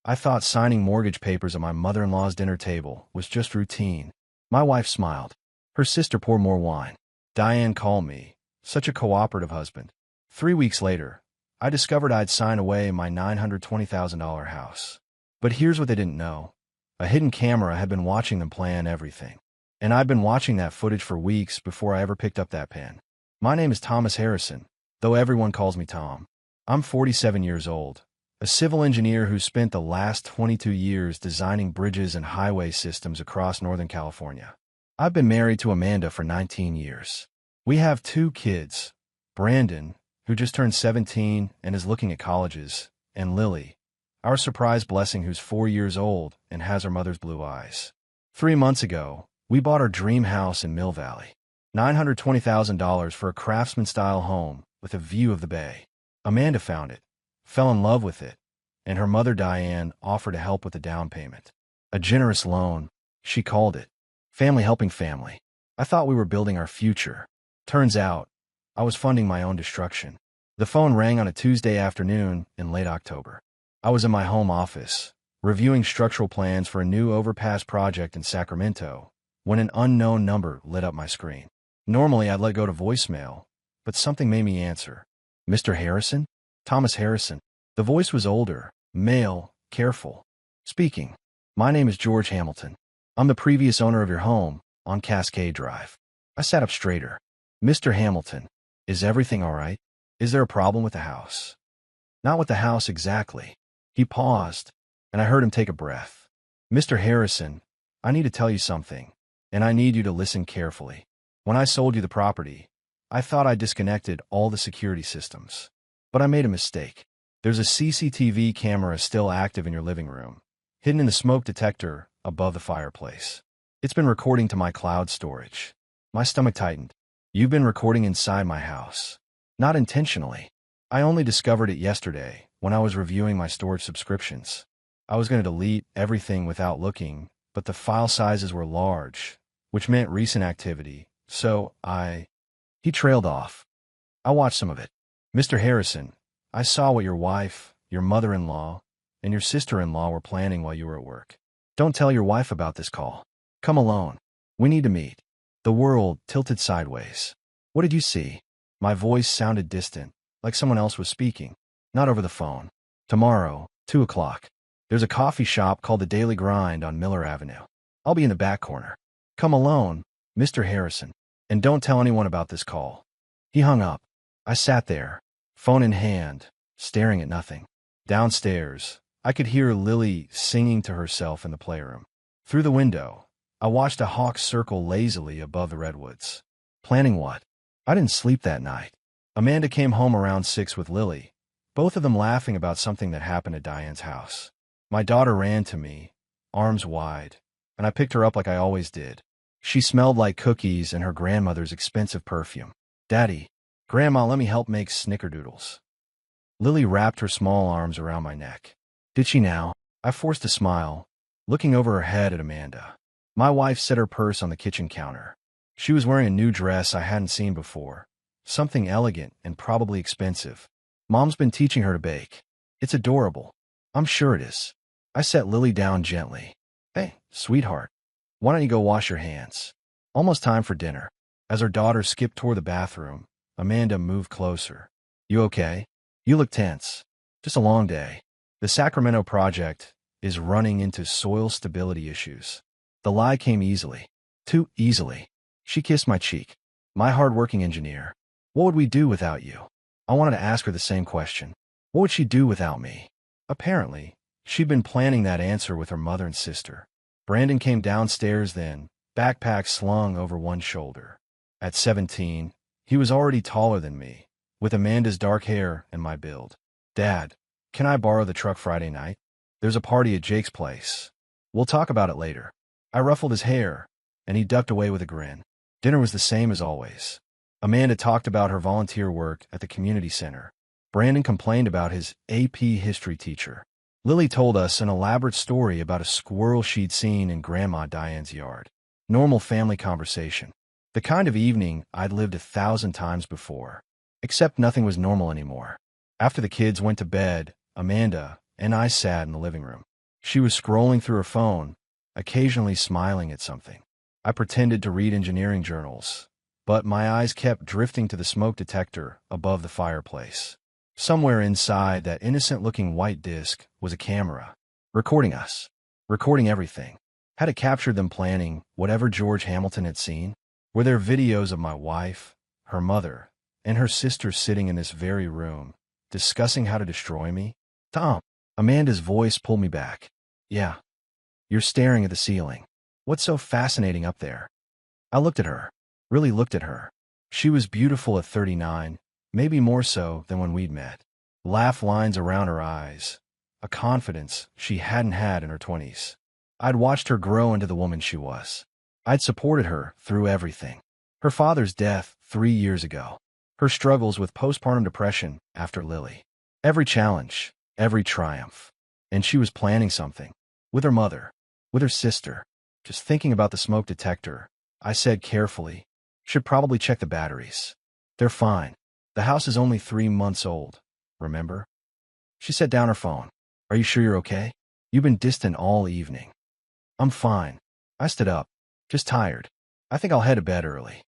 I thought signing mortgage papers at my mother-in-law's dinner table was just routine. My wife smiled. Her sister poured more wine. Diane called me. Such a cooperative husband. 3 weeks later, I discovered I'd signed away my $920,000 house. But here's what they didn't know. A hidden camera had been watching them plan everything. And I'd been watching that footage for weeks before I ever picked up that pen. My name is Thomas Harrison, though everyone calls me Tom. I'm 47 years old, a civil engineer who spent the last 22 years designing bridges and highway systems across Northern California. I've been married to Amanda for 19 years. We have 2 kids, Brandon, who just turned 17 and is looking at colleges, and Lily, our surprise blessing who's 4 years old and has her mother's blue eyes. 3 months ago, we bought our dream house in Mill Valley. $920,000 for a craftsman-style home with a view of the bay. Amanda found it, fell in love with it, and her mother Diane offered to help with the down payment. A generous loan, she called it. Family helping family. I thought we were building our future. Turns out, I was funding my own destruction. The phone rang on a Tuesday afternoon in late October. I was in my home office, reviewing structural plans for a new overpass project in Sacramento, when an unknown number lit up my screen. Normally, I'd let go to voicemail, but something made me answer. Mr. Harrison? Thomas Harrison. The voice was older, male, careful. Speaking. My name is George Hamilton. I'm the previous owner of your home on Cascade Drive. I sat up straighter. Mr. Hamilton, is everything all right? Is there a problem with the house? Not with the house exactly. He paused, and I heard him take a breath. Mr. Harrison, I need to tell you something, and I need you to listen carefully. When I sold you the property, I thought I disconnected all the security systems. But I made a mistake. There's a CCTV camera still active in your living room, hidden in the smoke detector above the fireplace. It's been recording to my cloud storage. My stomach tightened. You've been recording inside my house. Not intentionally. I only discovered it yesterday when I was reviewing my storage subscriptions. I was going to delete everything without looking, but the file sizes were large, which meant recent activity, so He trailed off. I watched some of it. Mr. Harrison, I saw what your wife, your mother-in-law, and your sister-in-law were planning while you were at work. Don't tell your wife about this call. Come alone. We need to meet. The world tilted sideways. What did you see? My voice sounded distant, like someone else was speaking. Not over the phone. Tomorrow, 2 o'clock. There's a coffee shop called the Daily Grind on Miller Avenue. I'll be in the back corner. Come alone, Mr. Harrison. And don't tell anyone about this call. He hung up. I sat there, phone in hand, staring at nothing. Downstairs, I could hear Lily singing to herself in the playroom. Through the window, I watched a hawk circle lazily above the redwoods. Planning what? I didn't sleep that night. Amanda came home around 6 with Lily, both of them laughing about something that happened at Diane's house. My daughter ran to me, arms wide, and I picked her up like I always did. She smelled like cookies and her grandmother's expensive perfume. Daddy, Grandma, let me help make snickerdoodles. Lily wrapped her small arms around my neck. Did she now? I forced a smile, looking over her head at Amanda. My wife set her purse on the kitchen counter. She was wearing a new dress I hadn't seen before, something elegant and probably expensive. Mom's been teaching her to bake. It's adorable. I'm sure it is. I set Lily down gently. Hey, sweetheart. Why don't you go wash your hands? Almost time for dinner. As her daughter skipped toward the bathroom, Amanda moved closer. You okay? You look tense. Just a long day. The Sacramento project is running into soil stability issues. The lie came easily. Too easily. She kissed my cheek. My hard-working engineer. What would we do without you? I wanted to ask her the same question. What would she do without me? Apparently, she'd been planning that answer with her mother and sister. Brandon came downstairs then, backpack slung over one shoulder. At 17, he was already taller than me, with Amanda's dark hair and my build. Dad, can I borrow the truck Friday night? There's a party at Jake's place. We'll talk about it later. I ruffled his hair, and he ducked away with a grin. Dinner was the same as always. Amanda talked about her volunteer work at the community center. Brandon complained about his AP history teacher. Lily told us an elaborate story about a squirrel she'd seen in Grandma Diane's yard. Normal family conversation. The kind of evening I'd lived 1,000 times before. Except nothing was normal anymore. After the kids went to bed, Amanda and I sat in the living room. She was scrolling through her phone, occasionally smiling at something. I pretended to read engineering journals, but my eyes kept drifting to the smoke detector above the fireplace. Somewhere inside that innocent-looking white disc was a camera, recording us, recording everything. Had it captured them planning whatever George Hamilton had seen? Were there videos of my wife, her mother, and her sister sitting in this very room, discussing how to destroy me? Tom, Amanda's voice pulled me back. Yeah, you're staring at the ceiling. What's so fascinating up there? I looked at her, really looked at her. She was beautiful at 39, maybe more so than when we'd met. Laugh lines around her eyes, a confidence she hadn't had in her 20s. I'd watched her grow into the woman she was. I'd supported her through everything. Her father's death 3 years ago. Her struggles with postpartum depression after Lily. Every challenge, every triumph. And she was planning something. With her mother, with her sister. Just thinking about the smoke detector, I said carefully, should probably check the batteries. They're fine. The house is only 3 months old, remember? She set down her phone. Are you sure you're okay? You've been distant all evening. I'm fine. I stood up. Just tired. I think I'll head to bed early.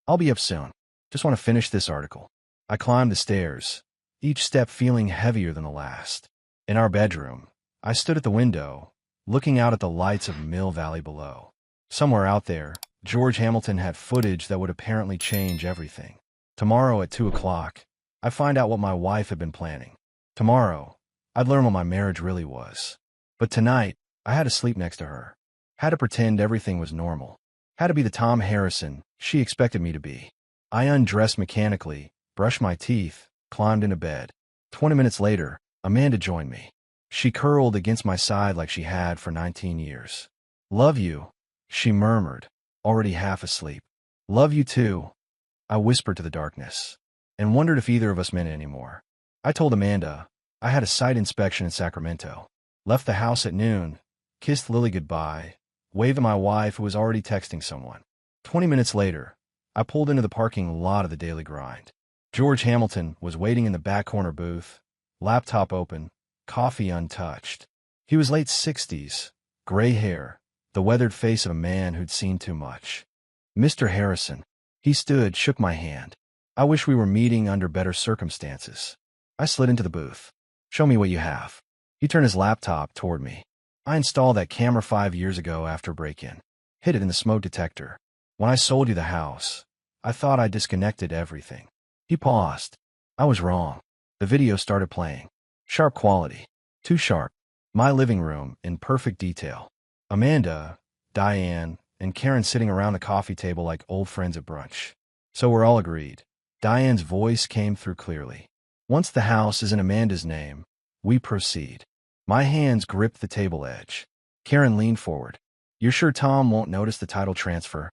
I'll be up soon. Just want to finish this article. I climbed the stairs, each step feeling heavier than the last. In our bedroom, I stood at the window, looking out at the lights of Mill Valley below. Somewhere out there, George Hamilton had footage that would apparently change everything. Tomorrow at 2 o'clock, I'd find out what my wife had been planning. Tomorrow, I'd learn what my marriage really was. But tonight, I had to sleep next to her. Had to pretend everything was normal. Had to be the Tom Harrison she expected me to be. I undressed mechanically, brushed my teeth, climbed into bed. 20 minutes later, Amanda joined me. She curled against my side like she had for 19 years. Love you, she murmured, already half asleep. Love you too, I whispered to the darkness, and wondered if either of us meant it anymore. I told Amanda I had a site inspection in Sacramento. Left the house at noon, kissed Lily goodbye, waved at my wife who was already texting someone. 20 minutes later, I pulled into the parking lot of the Daily Grind. George Hamilton was waiting in the back corner booth, laptop open, coffee untouched. He was late 60s, gray hair, the weathered face of a man who'd seen too much. Mr. Harrison. He stood, shook my hand. I wish we were meeting under better circumstances. I slid into the booth. Show me what you have. He turned his laptop toward me. I installed that camera 5 years ago after break-in. Hid it in the smoke detector. When I sold you the house, I thought I disconnected everything. He paused. I was wrong. The video started playing. Sharp quality. Too sharp. My living room in perfect detail. Amanda, Diane, and Karen sitting around the coffee table like old friends at brunch. So we're all agreed. Diane's voice came through clearly. Once the house is in Amanda's name, we proceed. My hands gripped the table edge. Karen leaned forward. You're sure Tom won't notice the title transfer?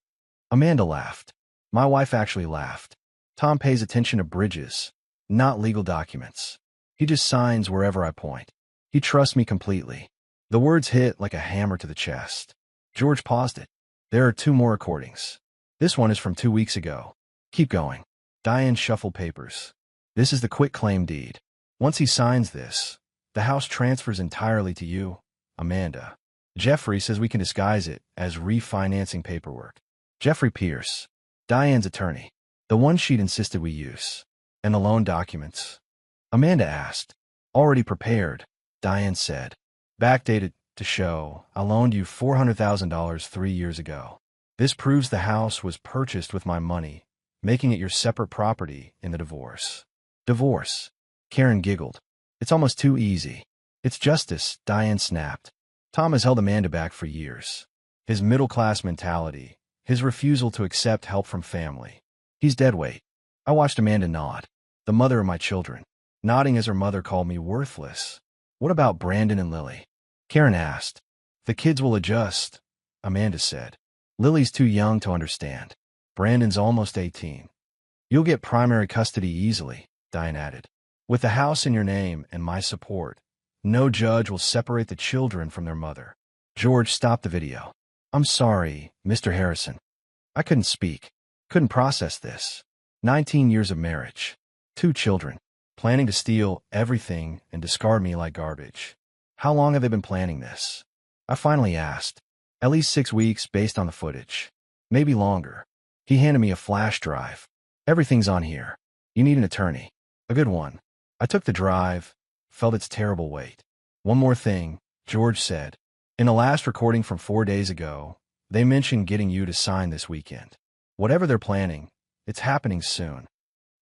Amanda laughed. My wife actually laughed. Tom pays attention to bridges, not legal documents. He just signs wherever I point. He trusts me completely. The words hit like a hammer to the chest. George paused it. There are 2 more recordings. This one is from 2 weeks ago. Keep going. Diane shuffled papers. This is the quitclaim deed. Once he signs this, the house transfers entirely to you, Amanda. Jeffrey says we can disguise it as refinancing paperwork. Jeffrey Pierce, Diane's attorney. The one she'd insisted we use. And the loan documents? Amanda asked. Already prepared, Diane said. Backdated to show I loaned you $400,000 3 years ago. This proves the house was purchased with my money, making it your separate property in the divorce. Divorce. Karen giggled. It's almost too easy. It's justice, Diane snapped. Tom has held Amanda back for years. His middle-class mentality, his refusal to accept help from family. He's dead weight. I watched Amanda nod, the mother of my children, nodding as her mother called me worthless. What about Brandon and Lily? Karen asked. The kids will adjust, Amanda said. Lily's too young to understand. Brandon's almost 18. You'll get primary custody easily, Diane added. With the house in your name and my support, no judge will separate the children from their mother. George stopped the video. I'm sorry, Mr. Harrison. I couldn't speak. Couldn't process this. 19 years of marriage. 2 children. Planning to steal everything and discard me like garbage. How long have they been planning this? I finally asked. At least 6 weeks based on the footage. Maybe longer. He handed me a flash drive. Everything's on here. You need an attorney. A good one. I took the drive, felt its terrible weight. One more thing, George said. In the last recording from 4 days ago, they mentioned getting you to sign this weekend. Whatever they're planning, it's happening soon.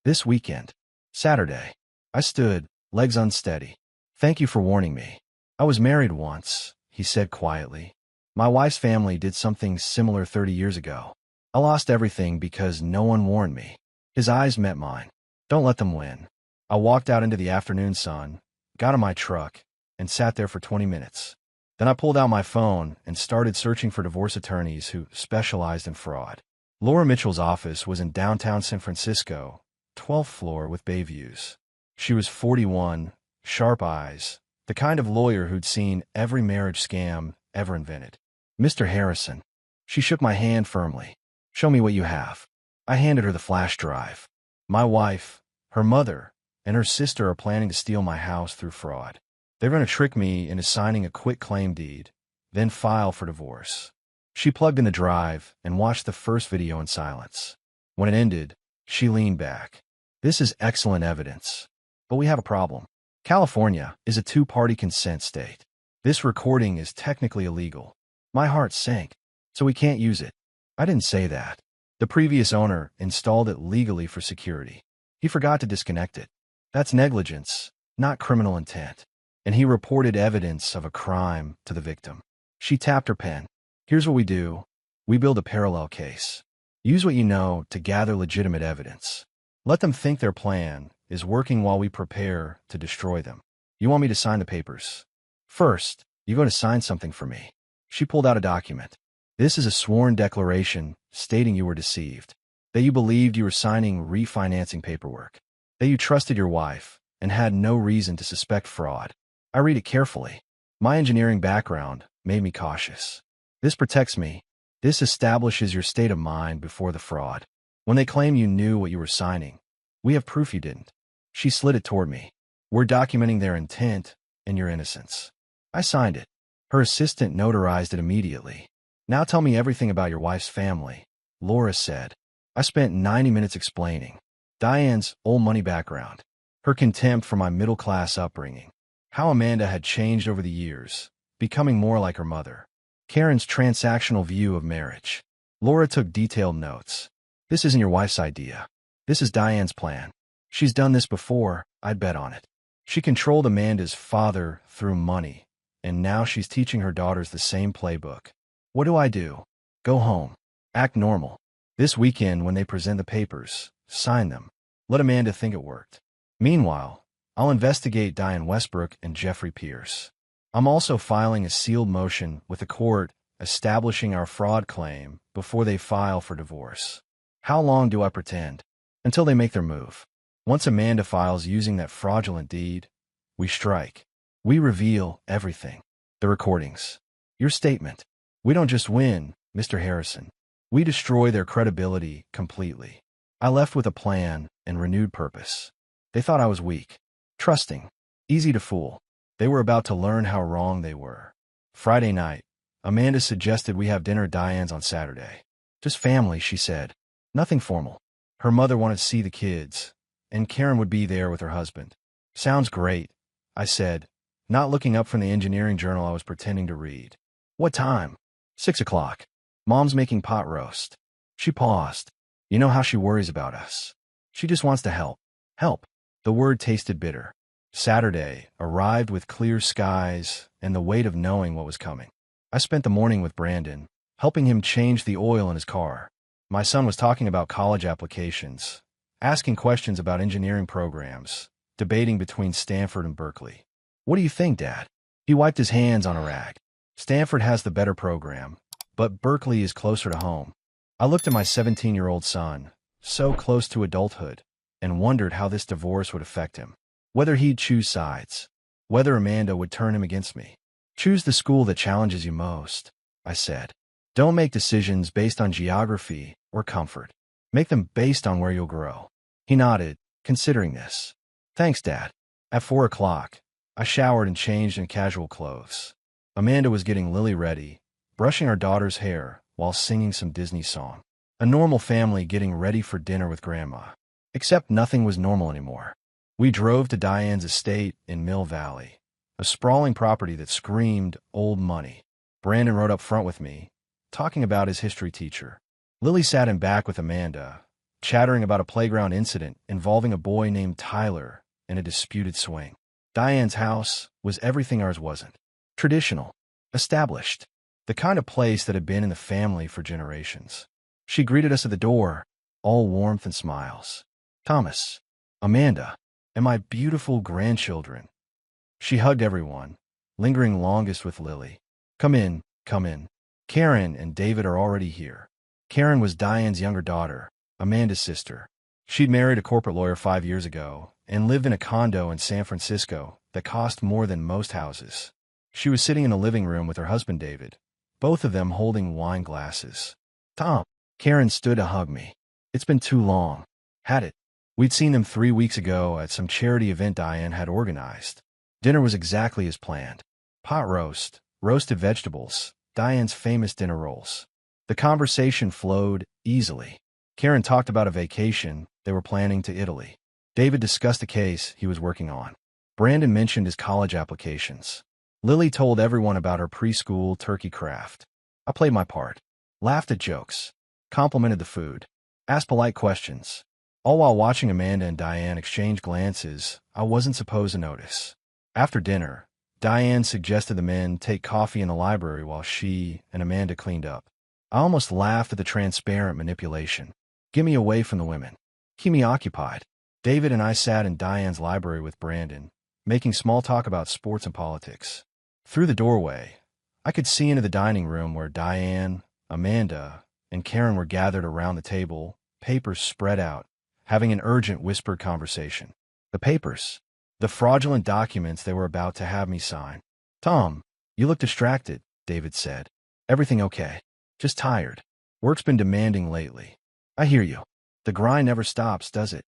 This weekend. Saturday. I stood, legs unsteady. Thank you for warning me. I was married once, he said quietly. My wife's family did something similar 30 years ago. I lost everything because no one warned me. His eyes met mine. Don't let them win. I walked out into the afternoon sun, got in my truck, and sat there for 20 minutes. Then I pulled out my phone and started searching for divorce attorneys who specialized in fraud. Laura Mitchell's office was in downtown San Francisco, 12th floor with bay views. She was 41, sharp eyes, the kind of lawyer who'd seen every marriage scam ever invented. Mr. Harrison. She shook my hand firmly. Show me what you have. I handed her the flash drive. My wife, her mother, and her sister are planning to steal my house through fraud. They're going to trick me into signing a quitclaim deed, then file for divorce. She plugged in the drive and watched the first video in silence. When it ended, she leaned back. This is excellent evidence. But we have a problem. California is a two-party consent state. This recording is technically illegal. My heart sank. So we can't use it. I didn't say that. The previous owner installed it legally for security. He forgot to disconnect it. That's negligence, not criminal intent. And he reported evidence of a crime to the victim. She tapped her pen. Here's what we do. We build a parallel case. Use what you know to gather legitimate evidence. Let them think their plan is working while we prepare to destroy them. You want me to sign the papers? First, you're going to sign something for me. She pulled out a document. This is a sworn declaration stating you were deceived, that you believed you were signing refinancing paperwork, that you trusted your wife and had no reason to suspect fraud. I read it carefully. My engineering background made me cautious. This protects me. This establishes your state of mind before the fraud. When they claim you knew what you were signing, we have proof you didn't. She slid it toward me. We're documenting their intent and your innocence. I signed it. Her assistant notarized it immediately. Now tell me everything about your wife's family, Laura said. I spent 90 minutes explaining. Diane's old money background, her contempt for my middle-class upbringing, how Amanda had changed over the years, becoming more like her mother, Karen's transactional view of marriage. Laura took detailed notes. This isn't your wife's idea. This is Diane's plan. She's done this before, I'd bet on it. She controlled Amanda's father through money, and now she's teaching her daughters the same playbook. What do? Go home. Act normal. This weekend when they present the papers, sign them. Let Amanda think it worked. Meanwhile, I'll investigate Diane Westbrook and Jeffrey Pierce. I'm also filing a sealed motion with the court establishing our fraud claim before they file for divorce. How long do I pretend? Until they make their move. Once Amanda files using that fraudulent deed, we strike. We reveal everything. The recordings. Your statement. We don't just win, Mr. Harrison. We destroy their credibility completely. I left with a plan and renewed purpose. They thought I was weak, trusting, easy to fool. They were about to learn how wrong they were. Friday night, Amanda suggested we have dinner at Diane's on Saturday. Just family, she said. Nothing formal. Her mother wanted to see the kids, and Karen would be there with her husband. Sounds great, I said, not looking up from the engineering journal I was pretending to read. What time? 6 o'clock. Mom's making pot roast. She paused. You know how she worries about us. She just wants to help. Help. The word tasted bitter. Saturday arrived with clear skies and the weight of knowing what was coming. I spent the morning with Brandon, helping him change the oil in his car. My son was talking about college applications, asking questions about engineering programs, debating between Stanford and Berkeley. What do you think, Dad? He wiped his hands on a rag. Stanford has the better program, but Berkeley is closer to home. I looked at my 17-year-old son, so close to adulthood, and wondered how this divorce would affect him. Whether he'd choose sides. Whether Amanda would turn him against me. Choose the school that challenges you most, I said. Don't make decisions based on geography or comfort. Make them based on where you'll grow. He nodded, considering this. Thanks, Dad. At 4 o'clock, I showered and changed in casual clothes. Amanda was getting Lily ready, brushing our daughter's hair while singing some Disney song. A normal family getting ready for dinner with Grandma. Except nothing was normal anymore. We drove to Diane's estate in Mill Valley, a sprawling property that screamed old money. Brandon rode up front with me, talking about his history teacher. Lily sat in back with Amanda, chattering about a playground incident involving a boy named Tyler and a disputed swing. Diane's house was everything ours wasn't. Traditional, established, the kind of place that had been in the family for generations. She greeted us at the door, all warmth and smiles. Thomas, Amanda, and my beautiful grandchildren. She hugged everyone, lingering longest with Lily. Come in, come in. Karen and David are already here. Karen was Diane's younger daughter, Amanda's sister. She'd married a corporate lawyer 5 years ago and lived in a condo in San Francisco that cost more than most houses. She was sitting in the living room with her husband David, both of them holding wine glasses. Tom, Karen stood to hug me. It's been too long. Had it? We'd seen them 3 weeks ago at some charity event Diane had organized. Dinner was exactly as planned. Pot roast, roasted vegetables, Diane's famous dinner rolls. The conversation flowed easily. Karen talked about a vacation they were planning to Italy. David discussed a case he was working on. Brandon mentioned his college applications. Lily told everyone about her preschool turkey craft. I played my part, laughed at jokes, complimented the food, asked polite questions, all while watching Amanda and Diane exchange glances I wasn't supposed to notice. After dinner, Diane suggested the men take coffee in the library while she and Amanda cleaned up. I almost laughed at the transparent manipulation. Get me away from the women. Keep me occupied. David and I sat in Diane's library with Brandon, making small talk about sports and politics. Through the doorway, I could see into the dining room where Diane, Amanda, and Karen were gathered around the table, papers spread out, having an urgent whispered conversation. The papers. The fraudulent documents they were about to have me sign. Tom, you look distracted, David said. Everything okay? Just tired. Work's been demanding lately. I hear you. The grind never stops, does it?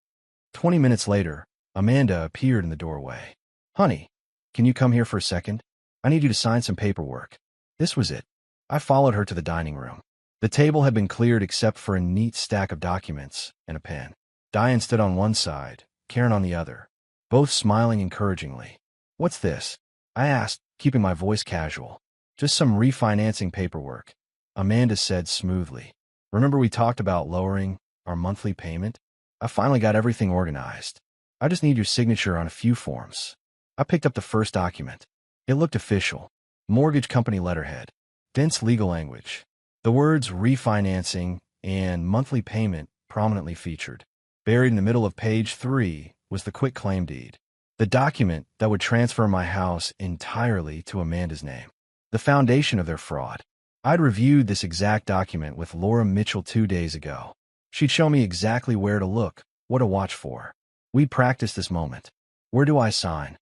20 minutes later, Amanda appeared in the doorway. Honey, can you come here for a second? I need you to sign some paperwork. This was it. I followed her to the dining room. The table had been cleared except for a neat stack of documents and a pen. Diane stood on one side, Karen on the other, both smiling encouragingly. What's this? I asked, keeping my voice casual. Just some refinancing paperwork, Amanda said smoothly. Remember we talked about lowering our monthly payment? I finally got everything organized. I just need your signature on a few forms. I picked up the first document. It looked official. Mortgage company letterhead. Dense legal language. The words refinancing and monthly payment prominently featured. Buried in the middle of page 3 was the quitclaim deed. The document that would transfer my house entirely to Amanda's name. The foundation of their fraud. I'd reviewed this exact document with Laura Mitchell 2 days ago. She'd show me exactly where to look, what to watch for. We'd practiced this moment. Where do I sign?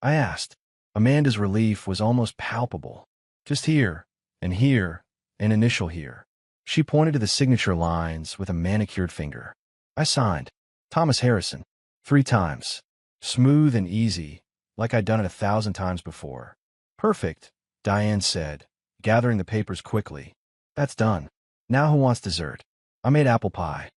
I asked. Amanda's relief was almost palpable. Just here, and initial here. She pointed to the signature lines with a manicured finger. I signed. Thomas Harrison. 3 times. Smooth and easy, like I'd done it 1,000 times before. Perfect, Diane said, gathering the papers quickly. That's done. Now who wants dessert? I made apple pie.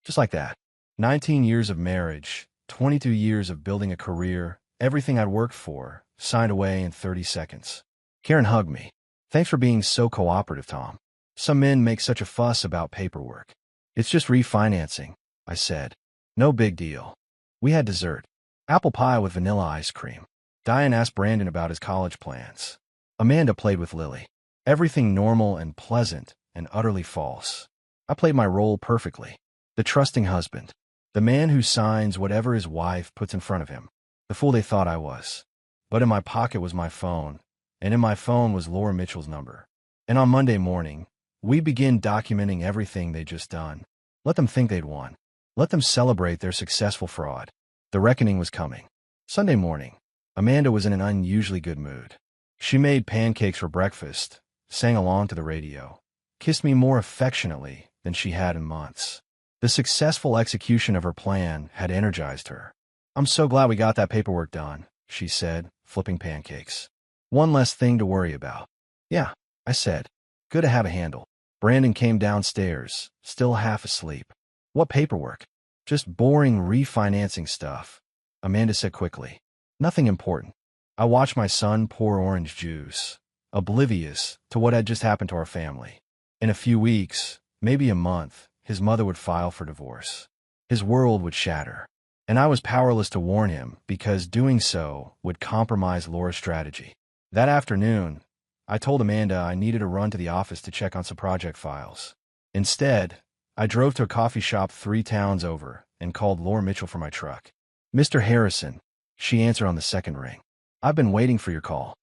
Just like that. 19 years of marriage, 22 years of building a career, everything I'd worked for, signed away in 30 seconds. Karen hugged me. Thanks for being so cooperative, Tom. Some men make such a fuss about paperwork. It's just refinancing, I said. No big deal. We had dessert. Apple pie with vanilla ice cream. Diane asked Brandon about his college plans. Amanda played with Lily. Everything normal and pleasant and utterly false. I played my role perfectly. The trusting husband. The man who signs whatever his wife puts in front of him. The fool they thought I was. But in my pocket was my phone, and in my phone was Laura Mitchell's number. And on Monday morning, we begin documenting everything they'd just done. Let them think they'd won. Let them celebrate their successful fraud. The reckoning was coming. Sunday morning, Amanda was in an unusually good mood. She made pancakes for breakfast, sang along to the radio, kissed me more affectionately than she had in months. The successful execution of her plan had energized her. I'm so glad we got that paperwork done, she said, flipping pancakes. One less thing to worry about. Yeah, I said. Good to have a handle. Brandon came downstairs, still half asleep. What paperwork? Just boring refinancing stuff, Amanda said quickly. Nothing important. I watched my son pour orange juice, oblivious to what had just happened to our family. In a few weeks, maybe a month, his mother would file for divorce. His world would shatter. And I was powerless to warn him because doing so would compromise Laura's strategy. That afternoon, I told Amanda I needed to run to the office to check on some project files. Instead, I drove to a coffee shop 3 towns over and called Laura Mitchell for my truck. Mr. Harrison, she answered on the second ring. I've been waiting for your call.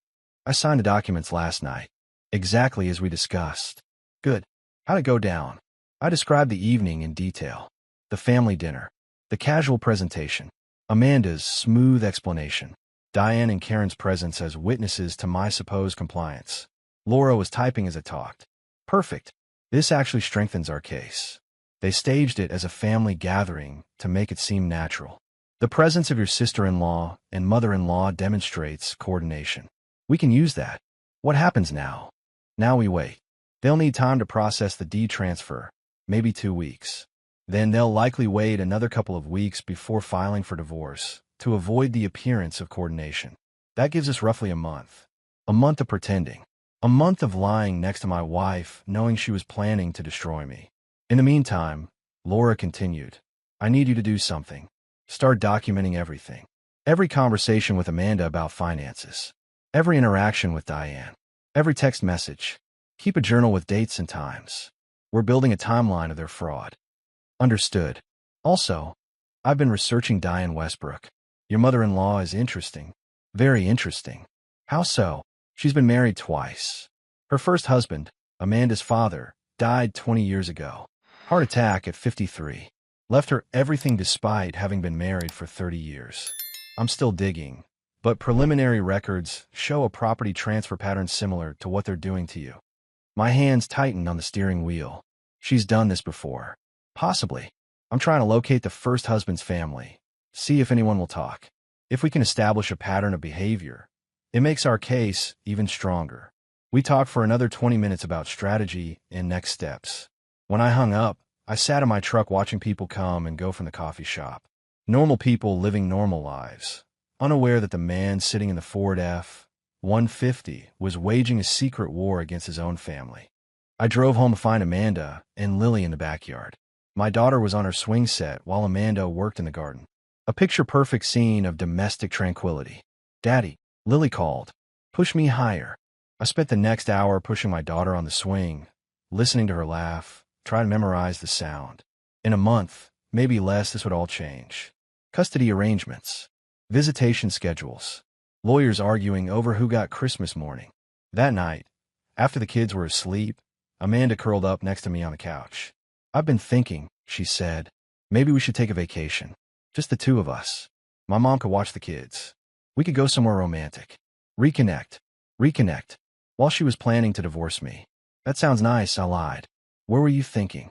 I signed the documents last night, exactly as we discussed. Good. How'd it go down? I described the evening in detail. The family dinner, the casual presentation, Amanda's smooth explanation, Diane and Karen's presence as witnesses to my supposed compliance. Laura was typing as I talked. Perfect. This actually strengthens our case. They staged it as a family gathering to make it seem natural. The presence of your sister-in-law and mother-in-law demonstrates coordination. We can use that. What happens now? Now we wait. They'll need time to process the deed transfer, maybe 2 weeks. Then they'll likely wait another couple of weeks before filing for divorce to avoid the appearance of coordination. That gives us roughly a month. A month of pretending. A month of lying next to my wife, knowing she was planning to destroy me. In the meantime, Laura continued, I need you to do something. Start documenting everything. Every conversation with Amanda about finances. Every interaction with Diane. Every text message. Keep a journal with dates and times. We're building a timeline of their fraud. Understood. Also, I've been researching Diane Westbrook. Your mother-in-law is interesting. Very interesting. How so? She's been married twice. Her first husband, Amanda's father, died 20 years ago. Heart attack at 53. Left her everything despite having been married for 30 years. I'm still digging, but preliminary records show a property transfer pattern similar to what they're doing to you. My hands tightened on the steering wheel. She's done this before. Possibly. I'm trying to locate the first husband's family, see if anyone will talk. If we can establish a pattern of behavior, it makes our case even stronger. We talked for another 20 minutes about strategy and next steps. When I hung up, I sat in my truck watching people come and go from the coffee shop. Normal people living normal lives, unaware that the man sitting in the Ford F-150 was waging a secret war against his own family. I drove home to find Amanda and Lily in the backyard. My daughter was on her swing set while Amanda worked in the garden. A picture-perfect scene of domestic tranquility. Daddy, Lily called. Push me higher. I spent the next hour pushing my daughter on the swing, listening to her laugh, trying to memorize the sound. In a month, maybe less, this would all change. Custody arrangements. Visitation schedules. Lawyers arguing over who got Christmas morning. That night, after the kids were asleep, Amanda curled up next to me on the couch. I've been thinking, she said, maybe we should take a vacation. Just the 2 of us. My mom could watch the kids. We could go somewhere romantic. Reconnect. While she was planning to divorce me. That sounds nice, I lied. Where were you thinking?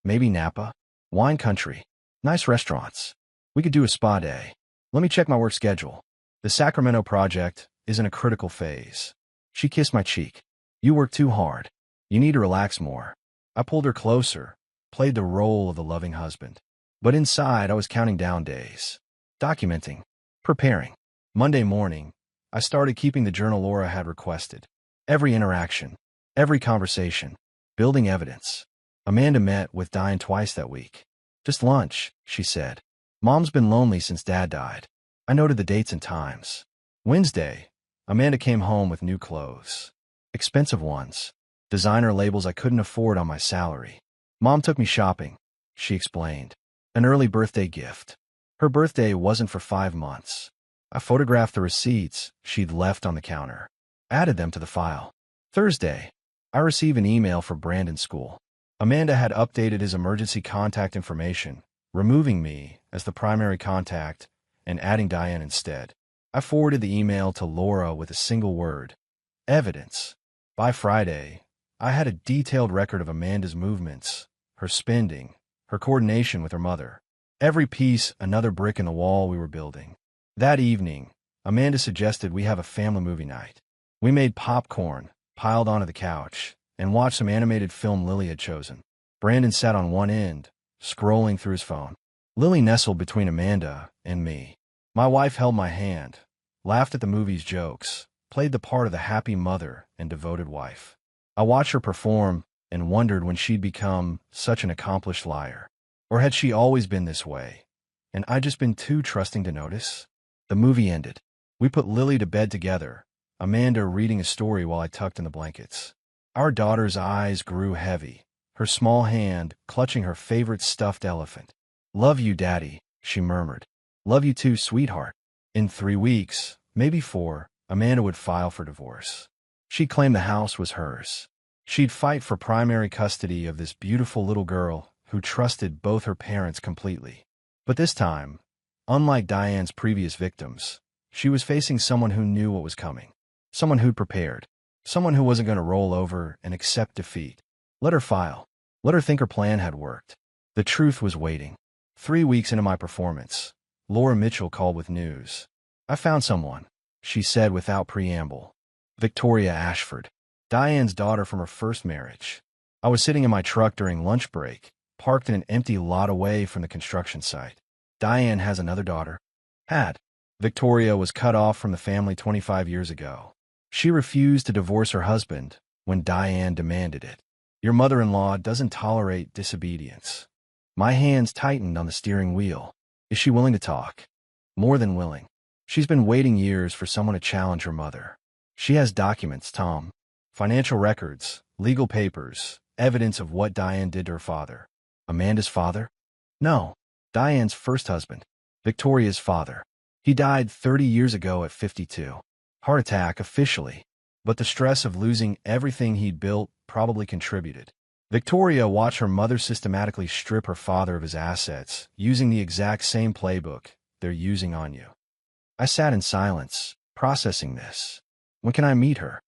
Maybe Napa? Wine country. Nice restaurants. We could do a spa day. Let me check my work schedule. The Sacramento project is in a critical phase. She kissed my cheek. You work too hard. You need to relax more. I pulled her closer, played the role of the loving husband. But inside, I was counting down days. Documenting. Preparing. Monday morning, I started keeping the journal Laura had requested. Every interaction. Every conversation. Building evidence. Amanda met with Diane twice that week. Just lunch, she said. Mom's been lonely since Dad died. I noted the dates and times. Wednesday, Amanda came home with new clothes. Expensive ones. Designer labels I couldn't afford on my salary. Mom took me shopping, she explained. An early birthday gift. Her birthday wasn't for 5 months. I photographed the receipts she'd left on the counter. Added them to the file. Thursday, I received an email for Brandon's school. Amanda had updated his emergency contact information, removing me as the primary contact and adding Diane instead. I forwarded the email to Laura with a single word. Evidence. By Friday, I had a detailed record of Amanda's movements, her spending, her coordination with her mother. Every piece another brick in the wall we were building. That evening, Amanda suggested we have a family movie night. We made popcorn, piled onto the couch, and watched some animated film Lily had chosen. Brandon sat on one end, scrolling through his phone. Lily nestled between Amanda and me. My wife held my hand, laughed at the movie's jokes, played the part of the happy mother and devoted wife. I watched her perform and wondered when she'd become such an accomplished liar. Or had she always been this way, and I'd just been too trusting to notice? The movie ended. We put Lily to bed together, Amanda reading a story while I tucked in the blankets. Our daughter's eyes grew heavy, her small hand clutching her favorite stuffed elephant. "Love you, Daddy," she murmured. "Love you too, sweetheart." In 3 weeks, maybe 4, Amanda would file for divorce. She'd claim the house was hers. She'd fight for primary custody of this beautiful little girl who trusted both her parents completely. But this time, unlike Diane's previous victims, she was facing someone who knew what was coming, someone who'd prepared, someone who wasn't going to roll over and accept defeat. Let her file. Let her think her plan had worked. The truth was waiting. 3 weeks into my performance, Laura Mitchell called with news. "I found someone," she said without preamble. Victoria Ashford, Diane's daughter from her first marriage. I was sitting in my truck during lunch break, parked in an empty lot away from the construction site. "Diane has another daughter." Had. Victoria was cut off from the family 25 years ago. She refused to divorce her husband when Diane demanded it. "Your mother-in-law doesn't tolerate disobedience." My hands tightened on the steering wheel. Is she willing to talk? More than willing. She's been waiting years for someone to challenge her mother. She has documents, Tom. Financial records, legal papers, evidence of what Diane did to her father. Amanda's father? No. Diane's first husband. Victoria's father. He died 30 years ago at 52. Heart attack officially. But the stress of losing everything he'd built probably contributed. Victoria watched her mother systematically strip her father of his assets, using the exact same playbook they're using on you. I sat in silence, processing this. When can I meet her?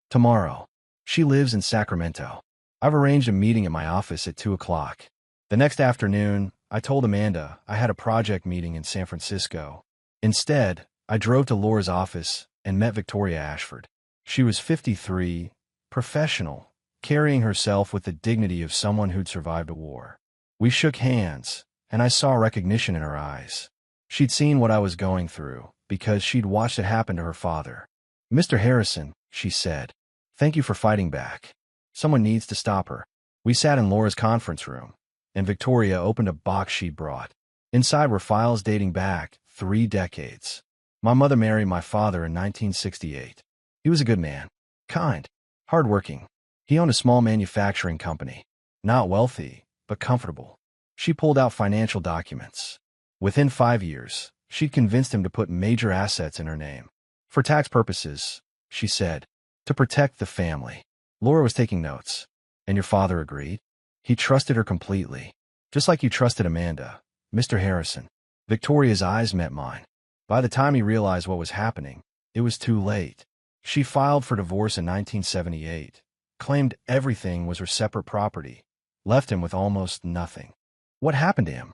Tomorrow. She lives in Sacramento. I've arranged a meeting at my office at 2 o'clock. The next afternoon, I told Amanda I had a project meeting in San Francisco. Instead, I drove to Laura's office and met Victoria Ashford. She was 53, professional, carrying herself with the dignity of someone who'd survived a war. We shook hands, and I saw recognition in her eyes. She'd seen what I was going through, because she'd watched it happen to her father. "Mr. Harrison," she said, "thank you for fighting back. Someone needs to stop her." We sat in Laura's conference room, and Victoria opened a box she'd brought. Inside were files dating back 3 decades. My mother married my father in 1968. He was a good man, kind, hardworking. He owned a small manufacturing company. Not wealthy, but comfortable. She pulled out financial documents. Within 5 years, she'd convinced him to put major assets in her name. "For tax purposes," she said, "to protect the family." Laura was taking notes. "And your father agreed?" "He trusted her completely. Just like you trusted Amanda, Mr. Harrison." Victoria's eyes met mine. By the time he realized what was happening, it was too late. She filed for divorce in 1978, claimed everything was her separate property, left him with almost nothing. What happened to him?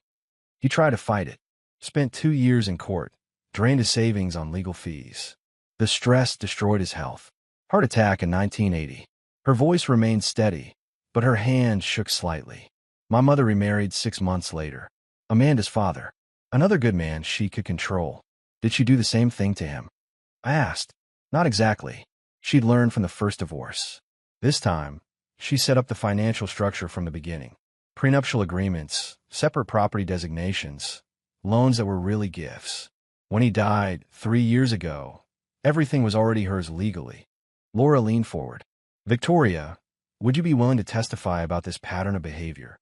He tried to fight it, spent 2 years in court, drained his savings on legal fees. The stress destroyed his health. Heart attack in 1980. Her voice remained steady, but her hand shook slightly. My mother remarried 6 months later. Amanda's father, another good man she could control. Did she do the same thing to him? I asked. Not exactly. She'd learned from the first divorce. This time, she set up the financial structure from the beginning. Prenuptial agreements, separate property designations, loans that were really gifts. When he died 3 years ago, everything was already hers legally. Laura leaned forward. "Victoria, would you be willing to testify about this pattern of behavior?"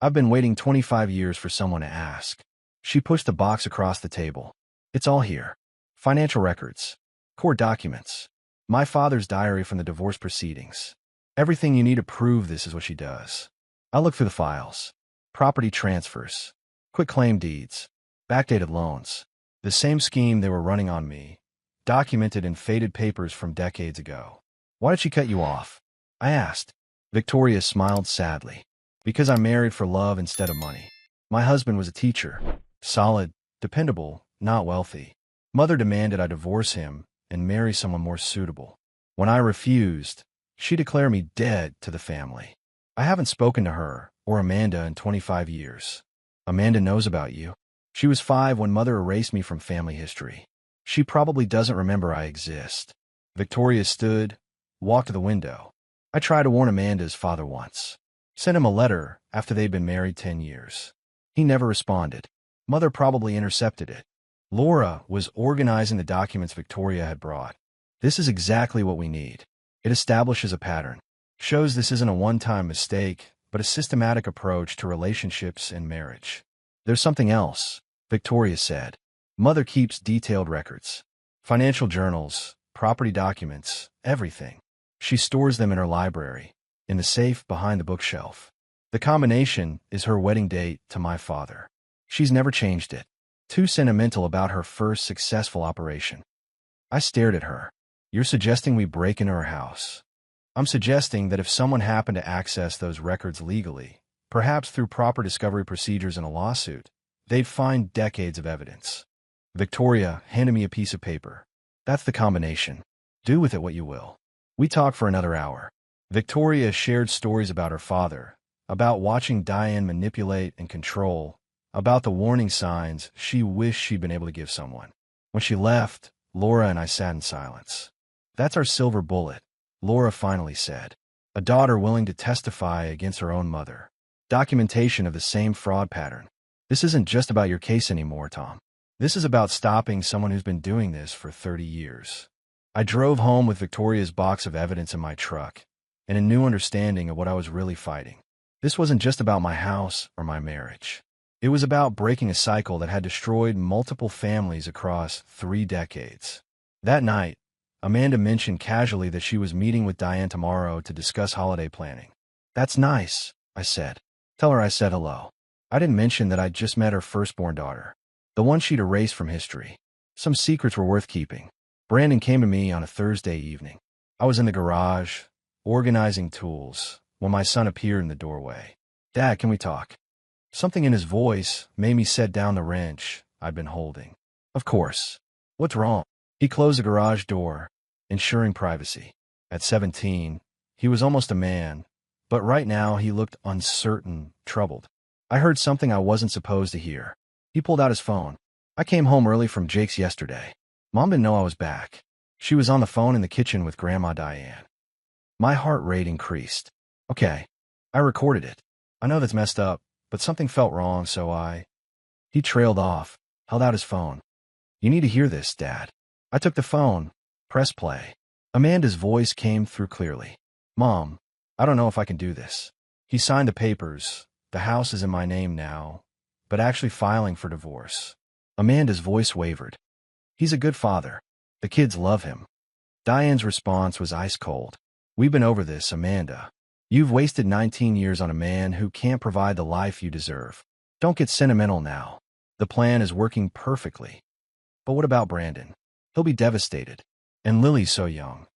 "I've been waiting 25 years for someone to ask." She pushed the box across the table. "It's all here. Financial records, court documents, my father's diary from the divorce proceedings. Everything you need to prove this is what she does." I looked through the files. Property transfers, quitclaim deeds, backdated loans. The same scheme they were running on me, documented in faded papers from decades ago. "Why did she cut you off?" I asked. Victoria smiled sadly. "Because I married for love instead of money. My husband was a teacher. Solid, dependable, not wealthy. Mother demanded I divorce him and marry someone more suitable. When I refused, she declared me dead to the family. I haven't spoken to her or Amanda in 25 years. Amanda knows about you. She was 5 when Mother erased me from family history. She probably doesn't remember I exist. Victoria stood, walked to the window. I tried to warn Amanda's father once. Sent him a letter after they'd been married 10 years. He never responded. Mother probably intercepted it. Laura was organizing the documents Victoria had brought. This is exactly what we need. It establishes a pattern. Shows this isn't a one-time mistake, but a systematic approach to relationships and marriage. There's something else, Victoria said. Mother keeps detailed records. Financial journals, property documents, everything. She stores them in her library, in the safe behind the bookshelf. The combination is her wedding date to my father. She's never changed it. Too sentimental about her first successful operation. I stared at her. You're suggesting we break into her house. I'm suggesting that if someone happened to access those records legally, perhaps through proper discovery procedures in a lawsuit, they'd find decades of evidence. Victoria handed me a piece of paper. That's the combination. Do with it what you will. We talked for another hour. Victoria shared stories about her father, about watching Diane manipulate and control, about the warning signs she wished she'd been able to give someone. When she left, Laura and I sat in silence. That's our silver bullet, Laura finally said. A daughter willing to testify against her own mother. Documentation of the same fraud pattern. This isn't just about your case anymore, Tom. This is about stopping someone who's been doing this for 30 years. I drove home with Victoria's box of evidence in my truck, and a new understanding of what I was really fighting. This wasn't just about my house or my marriage. It was about breaking a cycle that had destroyed multiple families across 3 decades. That night, Amanda mentioned casually that she was meeting with Diane tomorrow to discuss holiday planning. That's nice, I said. Tell her I said hello. I didn't mention that I'd just met her firstborn daughter, the one she'd erased from history. Some secrets were worth keeping. Brandon came to me on a Thursday evening. I was in the garage, organizing tools, when my son appeared in the doorway. Dad, can we talk? Something in his voice made me set down the wrench I'd been holding. Of course. What's wrong? He closed the garage door, ensuring privacy. At 17, he was almost a man, but right now he looked uncertain, troubled. I heard something I wasn't supposed to hear. He pulled out his phone. I came home early from Jake's yesterday. Mom didn't know I was back. She was on the phone in the kitchen with Grandma Diane. My heart rate increased. Okay. I recorded it. I know that's messed up, but something felt wrong, so He trailed off, held out his phone. You need to hear this, Dad. I took the phone, pressed play. Amanda's voice came through clearly. Mom, I don't know if I can do this. He signed the papers. The house is in my name now, but actually filing for divorce. Amanda's voice wavered. He's a good father. The kids love him. Diane's response was ice cold. We've been over this, Amanda. You've wasted 19 years on a man who can't provide the life you deserve. Don't get sentimental now. The plan is working perfectly. But what about Brandon? He'll be devastated. And Lily's so young.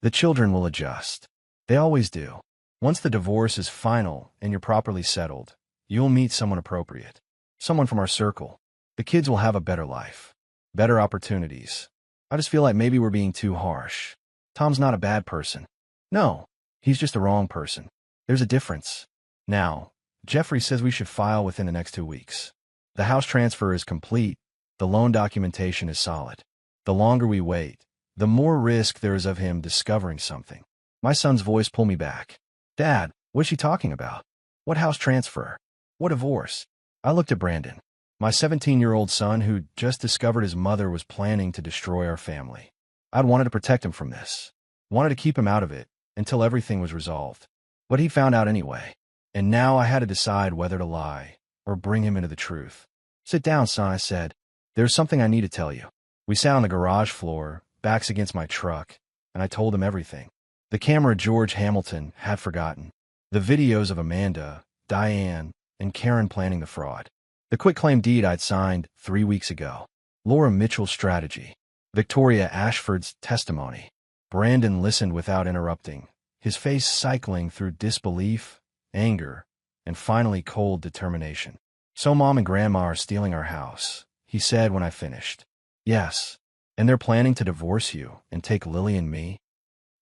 The children will adjust. They always do. Once the divorce is final and you're properly settled, you'll meet someone appropriate. Someone from our circle. The kids will have a better life. Better opportunities. I just feel like maybe we're being too harsh. Tom's not a bad person. No, he's just the wrong person. There's a difference. Now, Jeffrey says we should file within the next 2 weeks. The house transfer is complete. The loan documentation is solid. The longer we wait, the more risk there is of him discovering something. My son's voice pulled me back. Dad, what's she talking about? What house transfer? What divorce? I looked at Brandon, my 17-year-old son who just discovered his mother was planning to destroy our family. I'd wanted to protect him from this. Wanted to keep him out of it until everything was resolved. But he found out anyway. And now I had to decide whether to lie or bring him into the truth. Sit down, son, I said. There's something I need to tell you. We sat on the garage floor, backs against my truck, and I told him everything. The camera George Hamilton had forgotten. The videos of Amanda, Diane, and Karen planning the fraud. The quitclaim deed I'd signed 3 weeks ago. Laura Mitchell's strategy. Victoria Ashford's testimony. Brandon listened without interrupting, his face cycling through disbelief, anger, and finally cold determination. So Mom and Grandma are stealing our house, he said when I finished. Yes, And they're planning to divorce you and take Lily and me?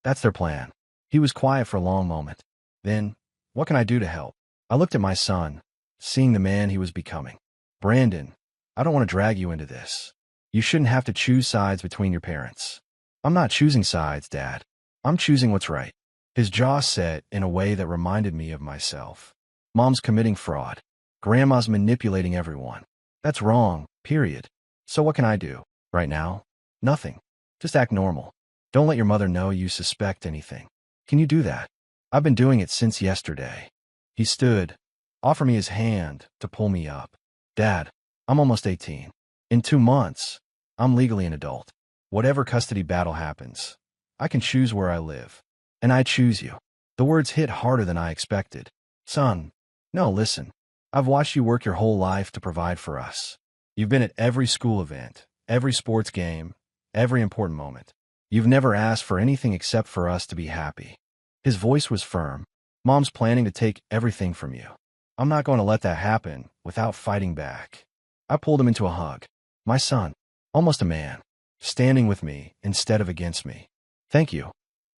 That's their plan. He was quiet for a long moment. Then, what can I do to help? I looked at my son, seeing the man he was becoming. Brandon, I don't want to drag you into this. You shouldn't have to choose sides between your parents. I'm not choosing sides, Dad. I'm choosing what's right. His jaw set in a way that reminded me of myself. Mom's committing fraud. Grandma's manipulating everyone. That's wrong, period. So what can I do? Right now? Nothing. Just act normal. Don't let your mother know you suspect anything. Can you do that? I've been doing it since yesterday. He stood, offered me his hand to pull me up. Dad, I'm almost 18. In 2 months, I'm legally an adult. Whatever custody battle happens, I can choose where I live. And I choose you. The words hit harder than I expected. Son, no, listen. I've watched you work your whole life to provide for us. You've been at every school event, every sports game, every important moment. You've never asked for anything except for us to be happy. His voice was firm. Mom's planning to take everything from you. I'm not going to let that happen without fighting back. I pulled him into a hug. My son, almost a man, standing with me instead of against me. Thank you,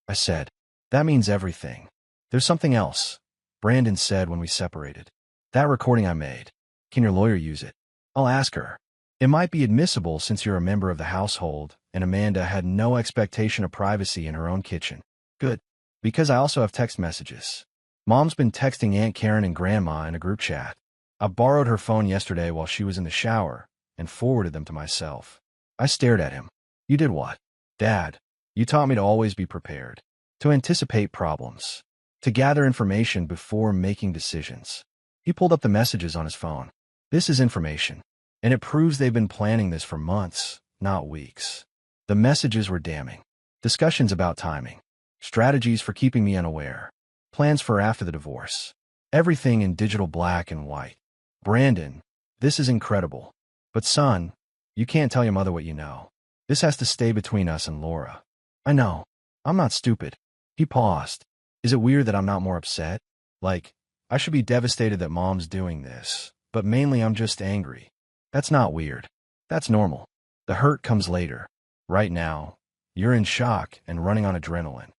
I said. That means everything. There's something else, Brandon said when we separated. That recording I made. Can your lawyer use it? I'll ask her. It might be admissible since you're a member of the household, and Amanda had no expectation of privacy in her own kitchen. Good. Because I also have text messages. Mom's been texting Aunt Karen and Grandma in a group chat. I borrowed her phone yesterday while she was in the shower and forwarded them to myself. I stared at him. You did what? Dad, you taught me to always be prepared, to anticipate problems, to gather information before making decisions. He pulled up the messages on his phone. This is information, and it proves they've been planning this for months, not weeks. The messages were damning. Discussions about timing, strategies for keeping me unaware, plans for after the divorce. Everything in digital black and white. Brandon, this is incredible. But son, you can't tell your mother what you know. This has to stay between us and Laura. I know. I'm not stupid. He paused. Is it weird that I'm not more upset? Like, I should be devastated that Mom's doing this, but mainly I'm just angry. That's not weird. That's normal. The hurt comes later. Right now, you're in shock and running on adrenaline.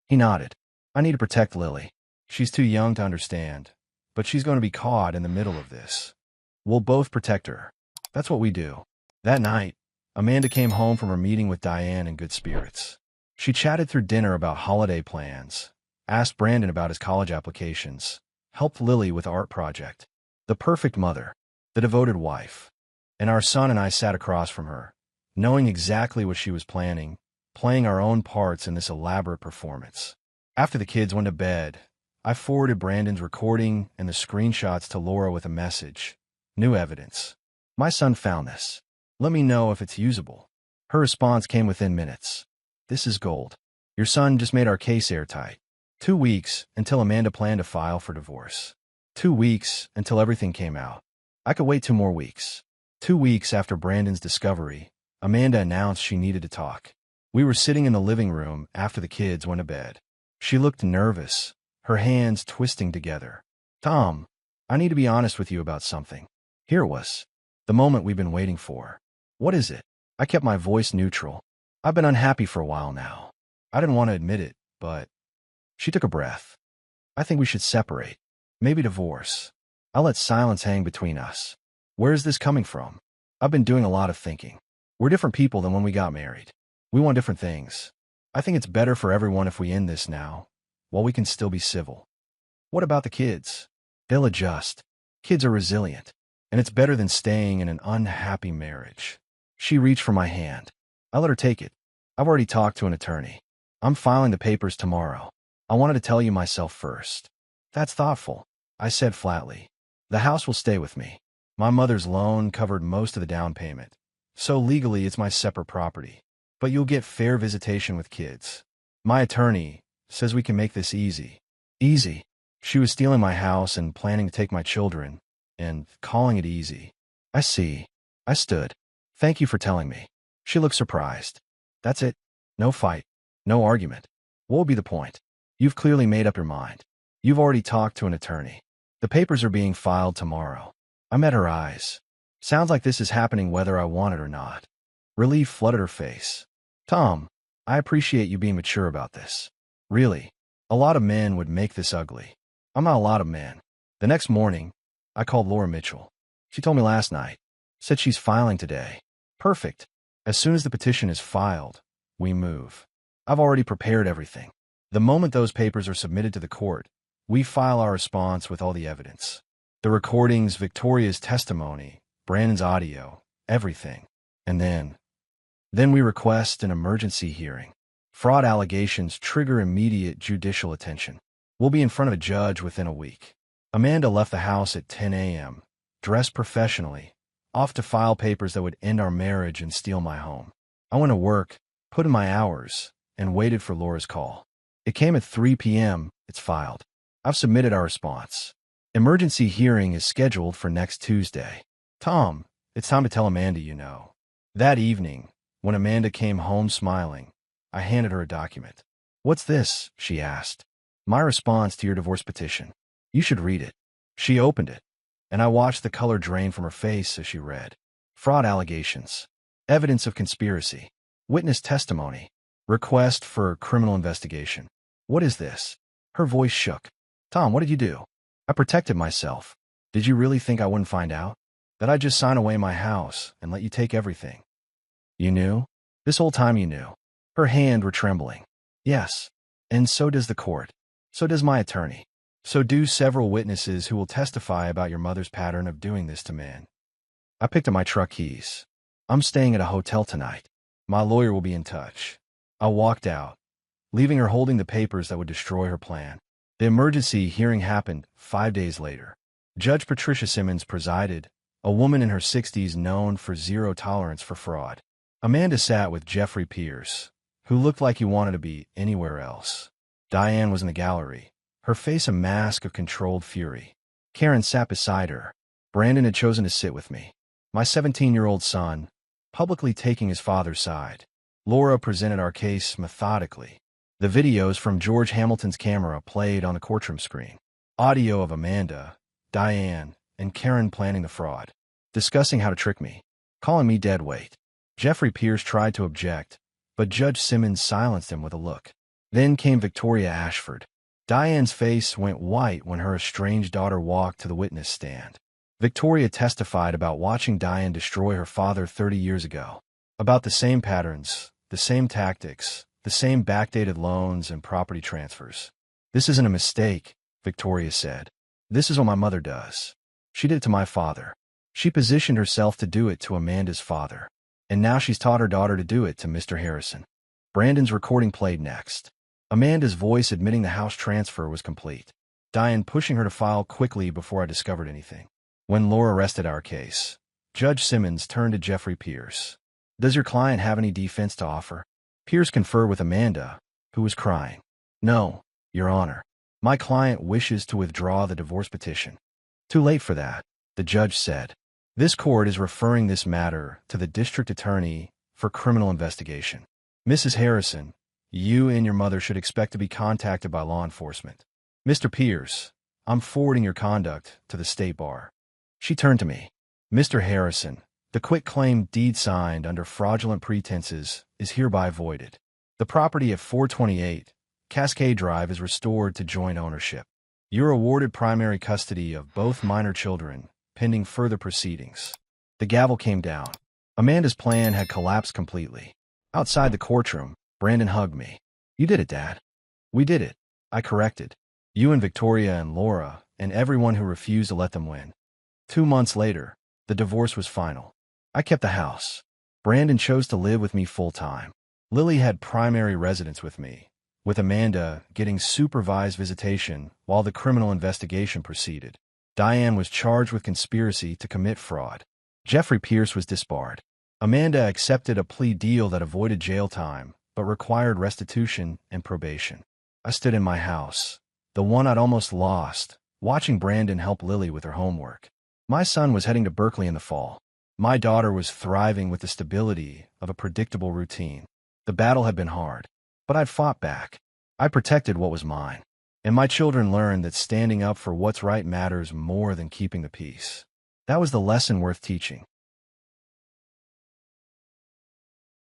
He nodded. I need to protect Lily. She's too young to understand, but she's going to be caught in the middle of this. We'll both protect her. That's what we do. That night, Amanda came home from her meeting with Diane in good spirits. She chatted through dinner about holiday plans, asked Brandon about his college applications, helped Lily with art project. The perfect mother, the devoted wife. And our son and I sat across from her, knowing exactly what she was planning, playing our own parts in this elaborate performance. After the kids went to bed, I forwarded Brandon's recording and the screenshots to Laura with a message. New evidence. My son found this. Let me know if it's usable. Her response came within minutes. This is gold. Your son just made our case airtight. 2 weeks until Amanda planned to file for divorce. 2 weeks until everything came out. I could wait 2 more weeks. 2 weeks after Brandon's discovery, Amanda announced she needed to talk. We were sitting in the living room after the kids went to bed. She looked nervous, her hands twisting together. Tom, I need to be honest with you about something. Here it was. The moment we've been waiting for. What is it? I kept my voice neutral. I've been unhappy for a while now. I didn't want to admit it, but... She took a breath. I think we should separate. Maybe divorce. I'll let silence hang between us. Where is this coming from? I've been doing a lot of thinking. We're different people than when we got married. We want different things. I think it's better for everyone if we end this now, while we can still be civil. What about the kids? They'll adjust. Kids are resilient, and it's better than staying in an unhappy marriage. She reached for my hand. I let her take it. I've already talked to an attorney. I'm filing the papers tomorrow. I wanted to tell you myself first. That's thoughtful, I said flatly. The house will stay with me. My mother's loan covered most of the down payment, so legally it's my separate property. But you'll get fair visitation with kids. My attorney says we can make this easy. Easy. She was stealing my house and planning to take my children, and calling it easy. I see. I stood. Thank you for telling me. She looked surprised. That's it. No fight. No argument. What will be the point? You've clearly made up your mind. You've already talked to an attorney. The papers are being filed tomorrow. I met her eyes. Sounds like this is happening whether I want it or not. Relief flooded her face. Tom, I appreciate you being mature about this. Really, a lot of men would make this ugly. I'm not a lot of men. The next morning, I called Laura Mitchell. She told me last night. Said she's filing today. Perfect. As soon as the petition is filed, we move. I've already prepared everything. The moment those papers are submitted to the court, we file our response with all the evidence. The recordings, Victoria's testimony, Brandon's audio, everything. And then we request an emergency hearing. Fraud allegations trigger immediate judicial attention. We'll be in front of a judge within a week. Amanda left the house at 10 a.m., dressed professionally, off to file papers that would end our marriage and steal my home. I went to work, put in my hours, and waited for Laura's call. It came at 3 p.m., it's filed. I've submitted our response. Emergency hearing is scheduled for next Tuesday. Tom, it's time to tell Amanda you know. That evening, when Amanda came home smiling, I handed her a document. What's this? She asked. My response to your divorce petition. You should read it. She opened it, and I watched the color drain from her face as she read. Fraud allegations. Evidence of conspiracy. Witness testimony. Request for criminal investigation. What is this? Her voice shook. Tom, what did you do? I protected myself. Did you really think I wouldn't find out? That I'd just sign away my house and let you take everything? You knew? This whole time you knew. Her hands were trembling. Yes. And so does the court. So does my attorney. So do several witnesses who will testify about your mother's pattern of doing this to men. I picked up my truck keys. I'm staying at a hotel tonight. My lawyer will be in touch. I walked out, leaving her holding the papers that would destroy her plan. The emergency hearing happened 5 days later. Judge Patricia Simmons presided, a woman in her 60s known for zero tolerance for fraud. Amanda sat with Jeffrey Pierce, who looked like he wanted to be anywhere else. Diane was in the gallery, her face a mask of controlled fury. Karen sat beside her. Brandon had chosen to sit with me. My 17-year-old son, publicly taking his father's side. Laura presented our case methodically. The videos from George Hamilton's camera played on the courtroom screen. Audio of Amanda, Diane, and Karen planning the fraud, discussing how to trick me, calling me dead weight. Jeffrey Pierce tried to object, but Judge Simmons silenced him with a look. Then came Victoria Ashford. Diane's face went white when her estranged daughter walked to the witness stand. Victoria testified about watching Diane destroy her father 30 years ago, about the same patterns, the same tactics, the same backdated loans and property transfers. This isn't a mistake, Victoria said. This is what my mother does. She did it to my father. She positioned herself to do it to Amanda's father. And now she's taught her daughter to do it to Mr. Harrison. Brandon's recording played next. Amanda's voice admitting the house transfer was complete. Diane pushing her to file quickly before I discovered anything. When Laura rested our case, Judge Simmons turned to Jeffrey Pierce. Does your client have any defense to offer? Pierce conferred with Amanda, who was crying. No, Your Honor. My client wishes to withdraw the divorce petition. Too late for that, the judge said. This court is referring this matter to the district attorney for criminal investigation. Mrs. Harrison, you and your mother should expect to be contacted by law enforcement. Mr. Pierce, I'm forwarding your conduct to the state bar. She turned to me. Mr. Harrison, the quitclaim deed signed under fraudulent pretenses is hereby voided. The property at 428 Cascade Drive is restored to joint ownership. You're awarded primary custody of both minor children, pending further proceedings. The gavel came down. Amanda's plan had collapsed completely. Outside the courtroom, Brandon hugged me. You did it, Dad. We did it. I corrected. You and Victoria and Laura and everyone who refused to let them win. 2 months later, the divorce was final. I kept the house. Brandon chose to live with me full-time. Lily had primary residence with me, with Amanda getting supervised visitation while the criminal investigation proceeded. Diane was charged with conspiracy to commit fraud. Jeffrey Pierce was disbarred. Amanda accepted a plea deal that avoided jail time, but required restitution and probation. I stood in my house, the one I'd almost lost, watching Brandon help Lily with her homework. My son was heading to Berkeley in the fall. My daughter was thriving with the stability of a predictable routine. The battle had been hard, but I'd fought back. I protected what was mine. And my children learned that standing up for what's right matters more than keeping the peace. That was the lesson worth teaching.